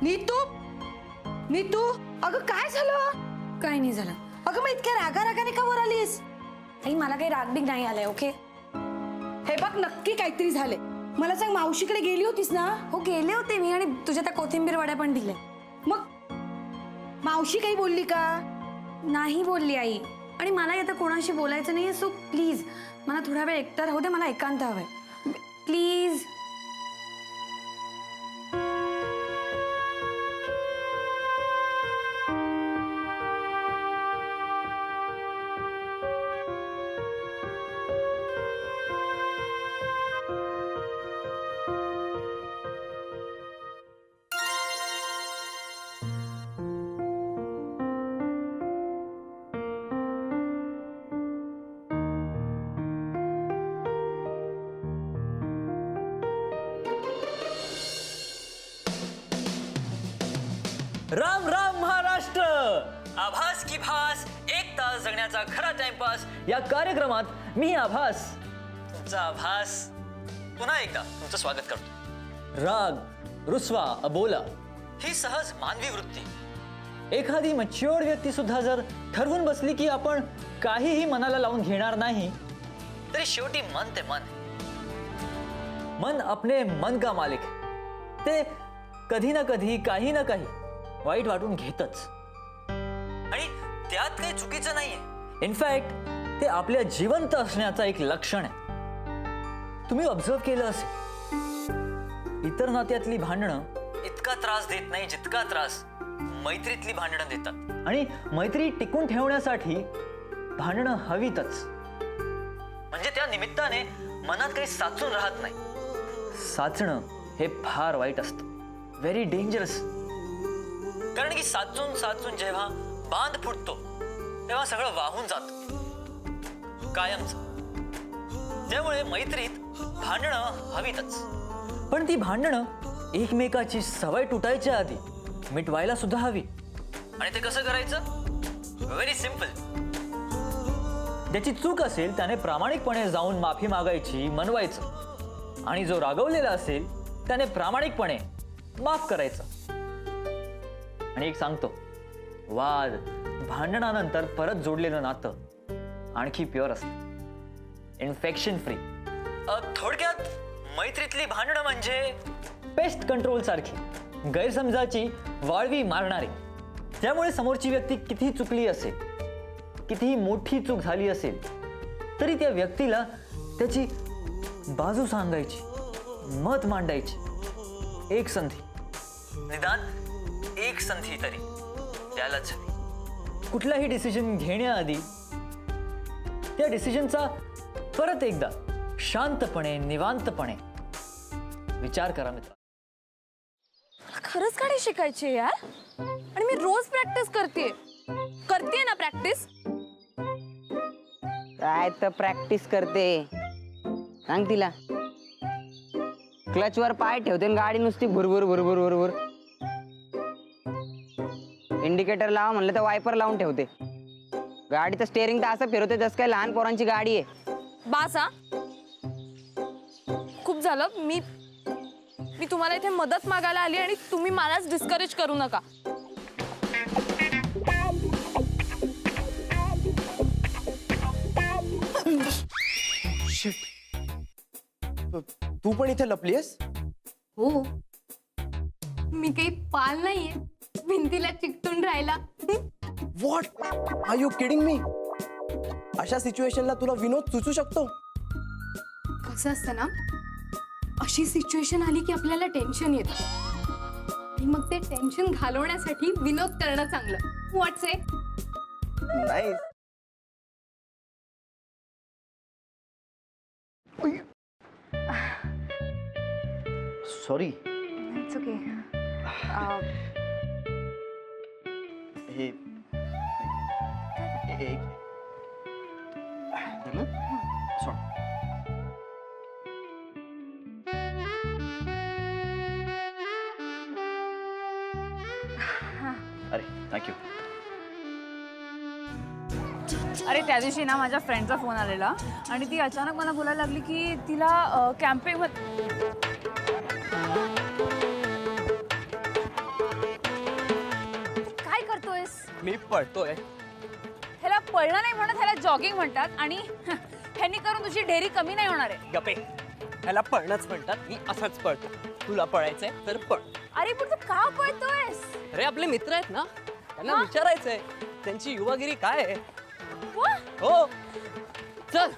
नीतू नीतू अगं काय झालं? काही नाही झालं. अगं मग इतक्या रागाने का वर आलीस? आई मला काही रागबिग नाही आलाय. ओके हे बघ नक्की काहीतरी झाले. मला सांग मावशीकडे गेली होतीस ना? हो गेले होते मी आणि तुझ्या त्या कोथिंबीर वड्या पण दिले. मग मावशी काही बोलली का? नाही बोलली आई. आणि मला आता कोणाशी बोलायचं नाहीये. सो प्लीज मला थोडा वेळ एकटा राहू दे. मला एकांत हवंय प्लीज. राम राम महाराष्ट्र. आभास की भास, एक तास जगण्याचा खरा टाइमपास या कार्यक्रमात मी आभास तुमचा आभास पुन्हा एकदा तुमचं स्वागत करतो. राग, रुसवा, अबोला ही सहज मानवी वृत्ती. एखादी मॅच्युअर्ड व्यक्ती सुद्धा जर ठरवून बसली की आपण काहीही मनाला लावून घेणार नाही, तरी शेवटी मन ते मन. मन अपने मन का मालिक. ते कधी ना कधी काही ना काही वाईट वाटून घेतच. आणि त्यात काही चुकीचं नाहीये. इनफॅक्ट ते आपल्या जिवंत असण्याचं एक लक्षण आहे. तुम्ही ऑब्झर्व केलं असेल, इतर नात्यातली भांडणं इतका त्रास देत नाही जितका त्रास मैत्रीतली भांडणं देतात. आणि मैत्री टिकून ठेवण्यासाठी भांडणं हवीतच. म्हणजे त्या निमित्ताने मनात काही साचून राहत नाही. साचणं हे फार वाईट असतं. Very dangerous. कारण की साचून साचून जेव्हा बांध फुटतो तेव्हा सगळं वाहून जातं कायमचं. त्यामुळे मैत्रीत भांडणं हवीतच. पण ती भांडणं एकमेकाची सवय तुटायच्या आधी मिटवायला सुद्धा हवी. आणि ते कसं करायचं? Very simple. ज्याची चूक असेल त्याने प्रामाणिकपणे जाऊन माफी मागायची, मनवायचं. आणि जो रागवलेला असेल त्याने प्रामाणिकपणे माफ करायचं. आणि एक सांगतो, वाद भांडणानंतर परत जोडलेलं नातं आणखी प्युअर असतं, इन्फेक्शन फ्री. थोडक्यात मैत्रीतली भांडणं म्हणजे पेस्ट कंट्रोल सारखी, गैरसमजाची वाळवी मारणारी. त्यामुळे समोरची व्यक्ती कितीही चुकली असेल, कितीही मोठी चूक झाली असेल, तरी त्या व्यक्तीला त्याची बाजू सांगायची, मत मांडायची. एक संधी, निदान एक संधी तरी त्यालाच हवी. कुठलाही डिसिजन घेण्याआधी त्या डिसिजनचा परत एकदा शांतपणे, निवांतपणे विचार करा मित्र. खरंच गाडी शिकायची यार. आणि मी रोज प्रॅक्टिस करते ना प्रॅक्टिस. काय तर प्रॅक्टिस करते सांग तिला. क्लचवर पाय ठेवते आणि गाडी नुसती भुरभुर भुरभुर भुरभुर. इंडिकेटर लावा म्हणलं तर वायपर लावून ठेवते. गाडीचं स्टेअरिंग तर असं फिरवते जसं काय लहान पोरांची गाडी आहे. बास हा. खूप झालं. मी तुम्हाला इथे मदत मागायला आली आणि तुम्ही मलाच डिस्करेज करू नका. तू पण इथे लपलीयस? हो, मी काही पाल नाहीये भिंतीला चिकटून राहिला. What are you kidding me? अशा सिच्युएशनला तुला विनोद सुचू शकतो? कसं असतं ना, अशी सिच्युएशन आली की आपल्याला टेन्शन येतं आणि मग ते टेन्शन घालवण्यासाठी विनोद करणं चांगलं. व्हॉट्स इट? नाही. सॉरी. It's okay. हे एक सॉरी. अरे थँक्यू. अरे त्या दिवशी ना माझ्या फ्रेंडचा फोन आलेला आणि ती अचानक मला बोलायला लागली की तिला कॅम्पिंग मी पळतोय. ह्याला पळणं नाही म्हणत, ह्याला जॉगिंग म्हणतात. आणि ह्यांनी करून तुझी ढेरी कमी नाही होणार आहे. गपे, ह्याला पळणंच म्हणतात. मी असंच पळतो. तुला पळायचंय तर पळ. अरे पण तू का पळतोयस? अरे आपले मित्र आहेत ना, त्यांना विचारायचंय त्यांची युवागिरी काय आहे. वा, हो चल.